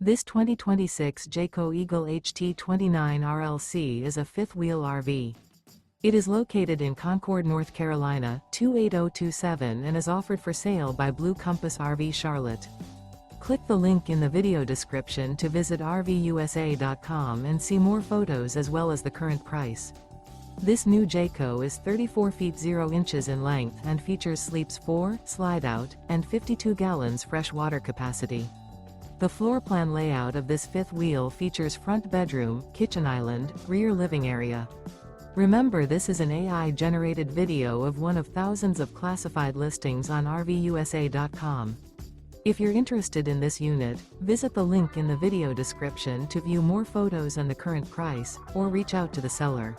This 2026 Jayco Eagle HT 29 RLC is a fifth-wheel RV. It is located in Concord, North Carolina, 28027 and is offered for sale by Blue Compass RV Charlotte. Click the link in the video description to visit RVUSA.com and see more photos as well as the current price. This new Jayco is 34 feet 0 inches in length and features sleeps 4, slide-out, and 52 gallons fresh water capacity. The floor plan layout of this fifth wheel features front bedroom, kitchen island, rear living area. Remember, this is an AI-generated video of one of thousands of classified listings on RVUSA.com. If you're interested in this unit, visit the link in the video description to view more photos and the current price, or reach out to the seller.